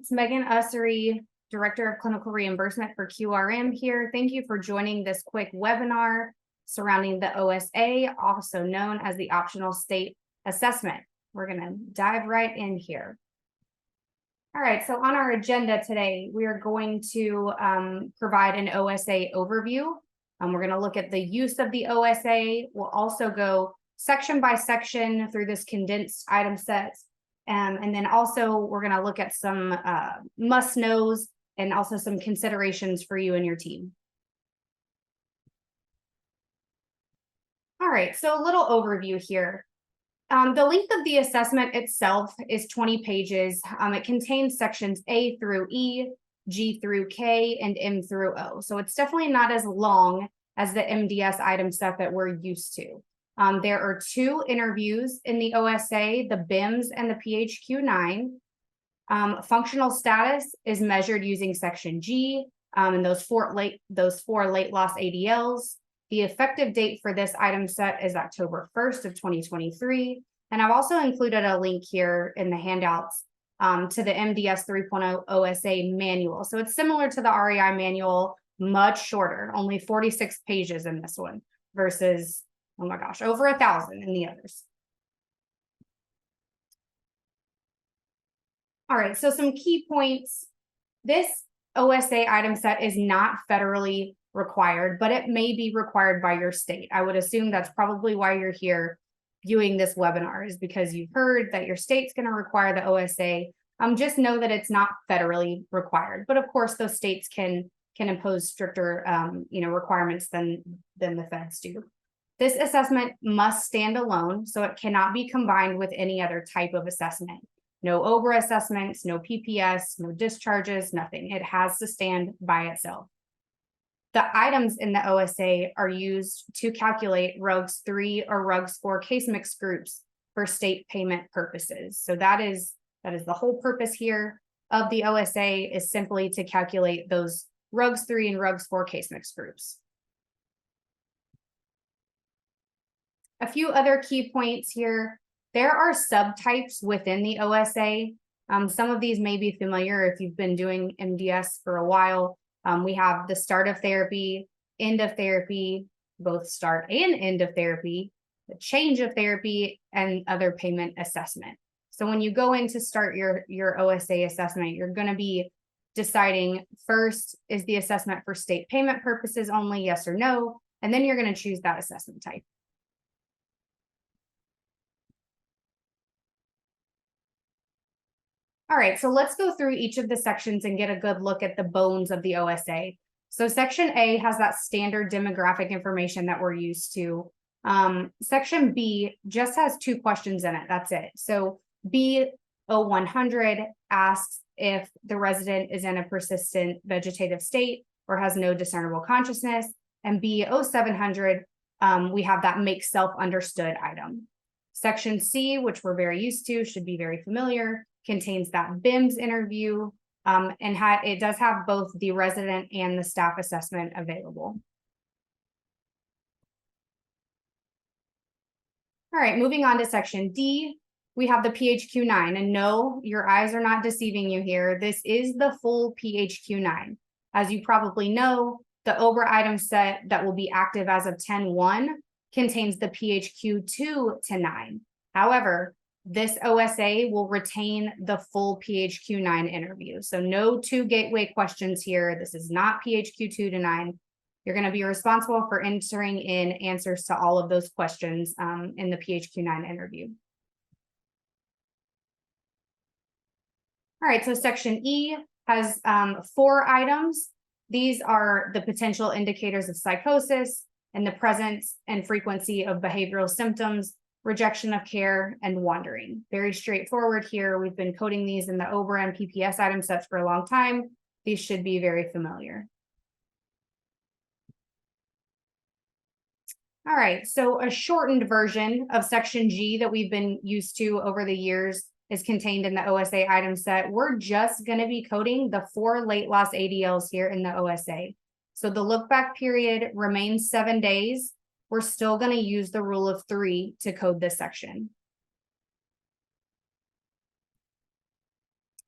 It's Megan Ussery, Director of Clinical Reimbursement for QRM here. Thank you for joining this quick webinar surrounding the OSA, also known as the Optional State Assessment. We're going to dive right in here. All right, so on our agenda today, we are going to provide an OSA overview. We're going to look at the use of the OSA. We'll also go section by section through this condensed item set. And then also we're going to look at some must-knows and also some considerations for you and your team. All right, so a little overview here. The length of the assessment itself is 20 pages. It contains sections A through E, G through K, and M through O. So it's definitely not as long as the MDS item set that we're used to. There are 2 interviews in the OSA, the BIMS and the PHQ-9. Functional status is measured using section G and those four late loss ADLs. The effective date for this item set is October 1st of 2023. And I've also included a link here in the handouts to the MDS 3.0 OSA manual. So it's similar to the REI manual, much shorter, only 46 pages in this one versus, oh my gosh, over 1,000 in the others. All right, so some key points. This OSA item set is not federally required, but it may be required by your state. I would assume that's probably why you're here viewing this webinar, is because you've heard that your state's going to require the OSA. Just know that it's not federally required, but of course those states can impose stricter requirements than the feds do. This assessment must stand alone, so it cannot be combined with any other type of assessment. No OBRA assessments, no PPS, no discharges, nothing. It has to stand by itself. The items in the OSA are used to calculate RUGS 3 or RUGS 4 case mix groups for state payment purposes. So that is the whole purpose here of the OSA, is simply to calculate those RUGS 3 and RUGS 4 case mix groups. A few other key points here. There are subtypes within the OSA. Some of these may be familiar if you've been doing MDS for a while. We have the start of therapy, end of therapy, both start and end of therapy, the change of therapy, and other payment assessment. So when you go in to start your OSA assessment, you're going to be deciding first, is the assessment for state payment purposes only, yes or no? And then you're going to choose that assessment type. All right, so let's go through each of the sections and get a good look at the bones of the OSA. So section A has that standard demographic information that we're used to. Section B just has 2 questions in it, that's it. So B0100 asks if the resident is in a persistent vegetative state or has no discernible consciousness. And B0700, we have that make self-understood item. Section C, which we're very used to, should be very familiar, contains that BIMS interview, and it does have both the resident and the staff assessment available. All right, moving on to section D, we have the PHQ-9, and no, your eyes are not deceiving you here. This is the full PHQ-9. As you probably know, the OBRA item set that will be active as of 10/1 contains the PHQ-2 to 9. However, this OSA will retain the full PHQ-9 interview. So no 2 gateway questions here. This is not PHQ-2 to 9. You're going to be responsible for entering in answers to all of those questions in the PHQ-9 interview. All right, so section E has 4 items. These are the potential indicators of psychosis and the presence and frequency of behavioral symptoms, rejection of care, and wandering. Very straightforward here. We've been coding these in the OBRA and PPS item sets for a long time. These should be very familiar. All right, so a shortened version of section G that we've been used to over the years is contained in the OSA item set. We're just going to be coding the 4 late loss ADLs here in the OSA. So the look back period remains 7 days. We're still going to use the rule of 3 to code this section.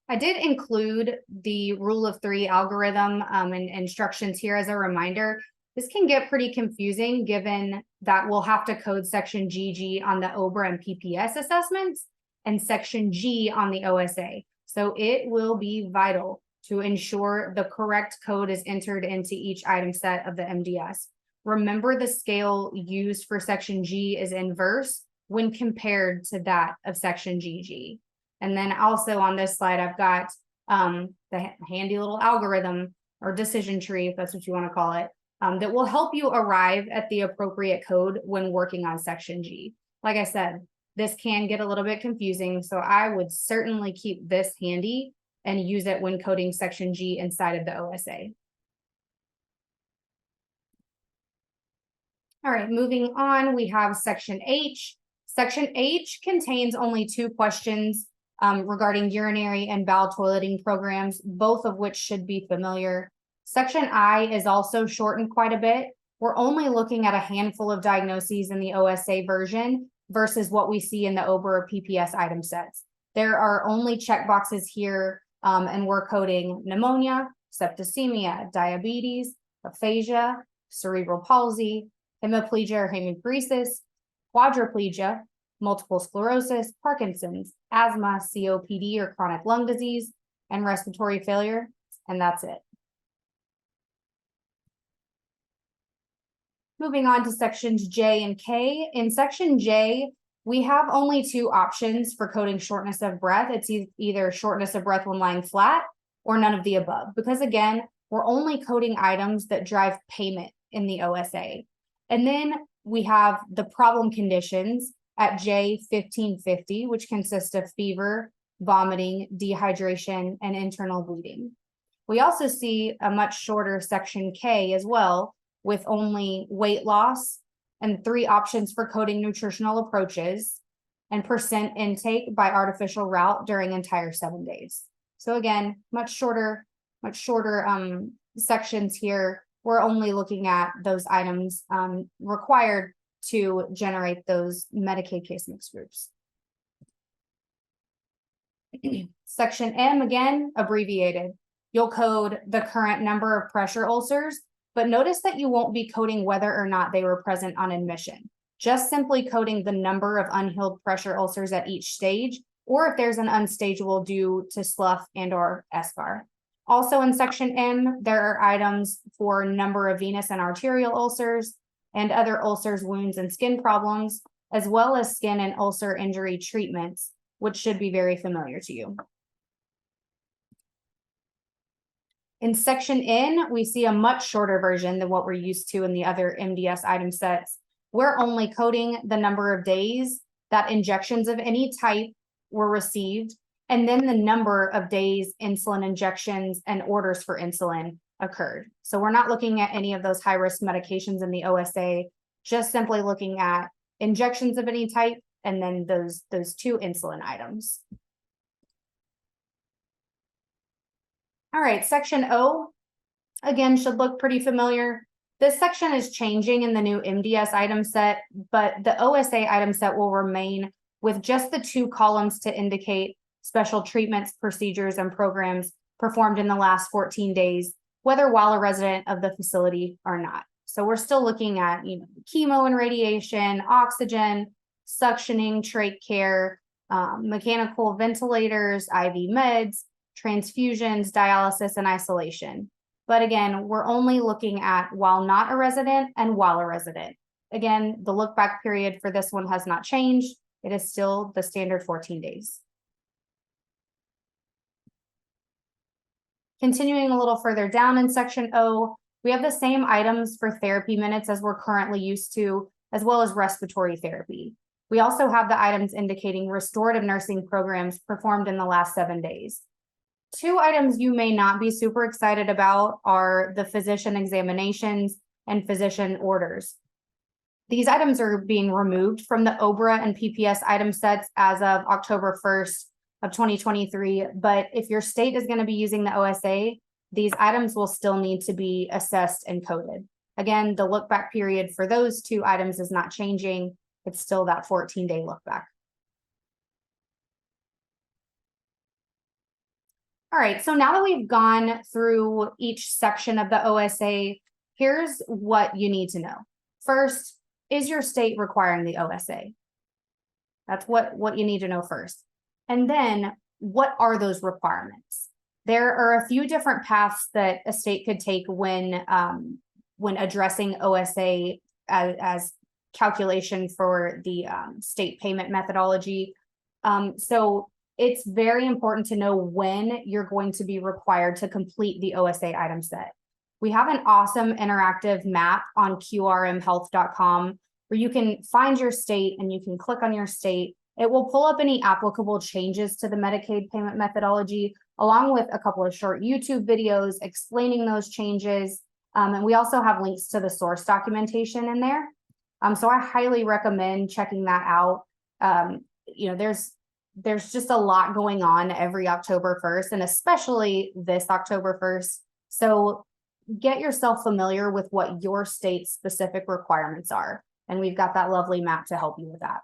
I did include the rule of three algorithm and instructions here as a reminder. This can get pretty confusing given that we'll have to code section GG on the OBRA and PPS assessments and section G on the OSA. So it will be vital to ensure the correct code is entered into each item set of the MDS. Remember, the scale used for section G is inverse when compared to that of section GG. And then also on this slide, I've got the handy little algorithm or decision tree, if that's what you want to call it, that will help you arrive at the appropriate code when working on section G. Like I said, this can get a little bit confusing, so I would certainly keep this handy and use it when coding section G inside of the OSA. All right, moving on, we have section H. Section H contains only 2 questions regarding urinary and bowel toileting programs, both of which should be familiar. Section I is also shortened quite a bit. We're only looking at a handful of diagnoses in the OSA version versus what we see in the OBRA or PPS item sets. There are only checkboxes here, and we're coding pneumonia, septicemia, diabetes, aphasia, cerebral palsy, hemiplegia or hemiparesis, quadriplegia, multiple sclerosis, Parkinson's, asthma, COPD or chronic lung disease, and respiratory failure, and that's it. Moving on to sections J and K. In section J, we have only 2 options for coding shortness of breath. It's either shortness of breath when lying flat or none of the above, because again, we're only coding items that drive payment in the OSA. And then we have the problem conditions at J1550, which consist of fever, vomiting, dehydration, and internal bleeding. We also see a much shorter section K as well, with only weight loss and 3 options for coding nutritional approaches and percent intake by artificial route during entire 7 days. So again, much shorter sections here. We're only looking at those items required to generate those Medicaid case mix groups. Section M, again, abbreviated. You'll code the current number of pressure ulcers, but notice that you won't be coding whether or not they were present on admission, just simply coding the number of unhealed pressure ulcers at each stage, or if there's an unstageable due to slough and or eschar. Also in section M, there are items for number of venous and arterial ulcers and other ulcers, wounds, and skin problems, as well as skin and ulcer injury treatments, which should be very familiar to you. In section N, we see a much shorter version than what we're used to in the other MDS item sets. We're only coding the number of days that injections of any type were received, and then the number of days insulin injections and orders for insulin occurred. So we're not looking at any of those high-risk medications in the OSA, just simply looking at injections of any type and then those 2 insulin items. All right, section O, again, should look pretty familiar. This section is changing in the new MDS item set, but the OSA item set will remain with just the 2 columns to indicate special treatments, procedures, and programs performed in the last 14 days, whether while a resident of the facility or not. So we're still looking at chemo and radiation, oxygen, suctioning, trach care, mechanical ventilators, IV meds, transfusions, dialysis, and isolation. But again, we're only looking at while not a resident and while a resident. Again, the look back period for this one has not changed. It is still the standard 14 days. Continuing a little further down in section O, we have the same items for therapy minutes as we're currently used to, as well as respiratory therapy. We also have the items indicating restorative nursing programs performed in the last 7 days. 2 items you may not be super excited about are the physician examinations and physician orders. These items are being removed from the OBRA and PPS item sets as of October 1st of 2023. But if your state is going to be using the OSA, these items will still need to be assessed and coded. Again, the look back period for those 2 items is not changing. It's still that 14-day look back. All right, so now that we've gone through each section of the OSA, here's what you need to know. First, is your state requiring the OSA? That's what you need to know first. And then, what are those requirements? There are a few different paths that a state could take when addressing OSA as calculation for the state payment methodology. So it's very important to know when you're going to be required to complete the OSA item set. We have an awesome interactive map on qrmhealth.com where you can find your state and you can click on your state. It will pull up any applicable changes to the Medicaid payment methodology, along with a couple of short YouTube videos explaining those changes. And we also have links to the source documentation in there. So I highly recommend checking that out. There's just a lot going on every October 1st, and especially this October 1st. So get yourself familiar with what your state's specific requirements are. And we've got that lovely map to help you with that.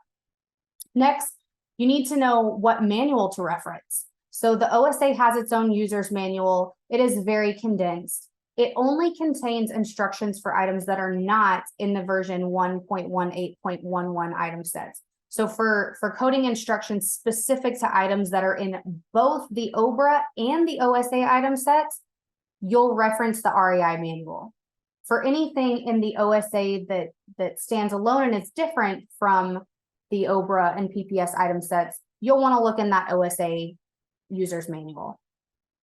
Next, you need to know what manual to reference. So the OSA has its own user's manual. It is very condensed. It only contains instructions for items that are not in the version 1.18.11 item sets. So for coding instructions specific to items that are in both the OBRA and the OSA item sets, you'll reference the REI manual. For anything in the OSA that stands alone and is different from the OBRA and PPS item sets, you'll want to look in that OSA user's manual.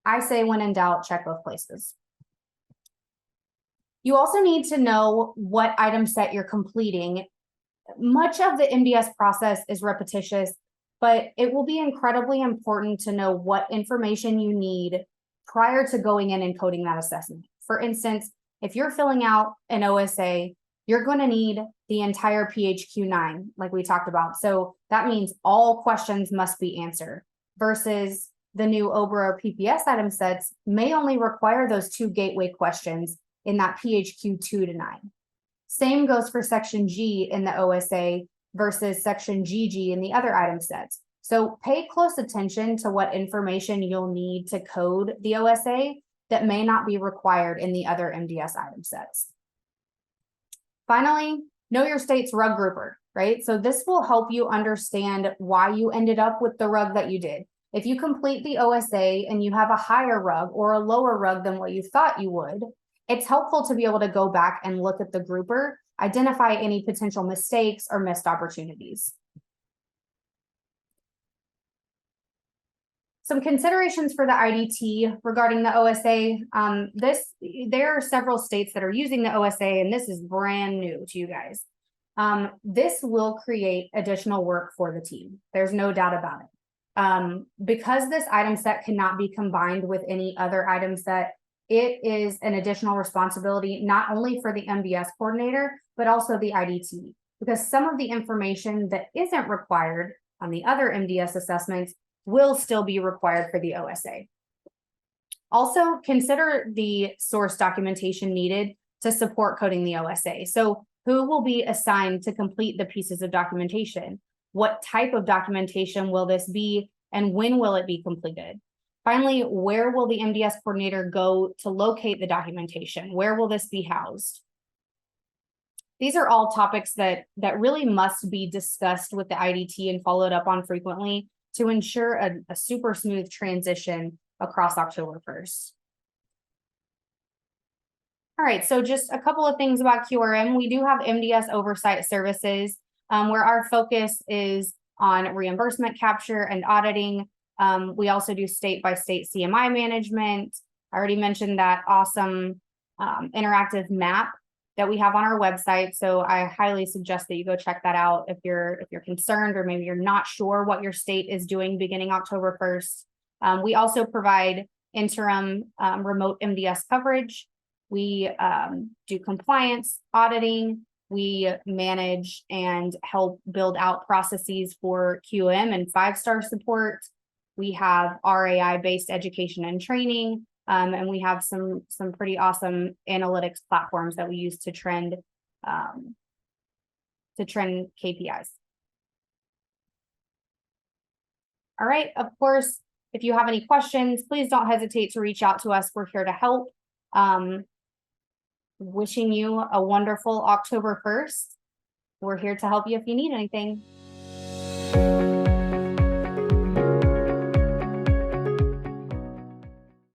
I say when in doubt, check both places. You also need to know what item set you're completing. Much of the MDS process is repetitious, but it will be incredibly important to know what information you need prior to going in and coding that assessment. For instance, if you're filling out an OSA, you're going to need the entire PHQ-9, like we talked about. So that means all questions must be answered, versus the new OBRA or PPS item sets may only require those 2 gateway questions in that PHQ 2 to 9. Same goes for section G in the OSA versus section GG in the other item sets. So pay close attention to what information you'll need to code the OSA that may not be required in the other MDS item sets. Finally, know your state's RUG grouper, right? So this will help you understand why you ended up with the RUG that you did. If you complete the OSA and you have a higher RUG or a lower RUG than what you thought you would, it's helpful to be able to go back and look at the grouper, identify any potential mistakes or missed opportunities. Some considerations for the IDT regarding the OSA. There are several states that are using the OSA, and this is brand new to you guys. This will create additional work for the team. There's no doubt about it. Because this item set cannot be combined with any other item set, it is an additional responsibility, not only for the MDS coordinator, but also the IDT, because some of the information that isn't required on the other MDS assessments will still be required for the OSA. Also, consider the source documentation needed to support coding the OSA. So who will be assigned to complete the pieces of documentation? What type of documentation will this be, and when will it be completed? Finally, where will the MDS coordinator go to locate the documentation? Where will this be housed? These are all topics that really must be discussed with the IDT and followed up on frequently to ensure a super smooth transition across October 1st. All right, so just a couple of things about QRM. We do have MDS Oversight Services, where our focus is on reimbursement capture and auditing. We also do state-by-state CMI management. I already mentioned that awesome interactive map that we have on our website. So I highly suggest that you go check that out if you're concerned, or maybe you're not sure what your state is doing beginning October 1st. We also provide interim remote MDS coverage. We do compliance auditing. We manage and help build out processes for QM and 5-star support. We have RAI-based education and training. And we have some pretty awesome analytics platforms that we use to trend KPIs. All right, of course, If you have any questions, please don't hesitate to reach out to us. We're here to help. Wishing you a wonderful October 1st. We're here to help you if you need anything.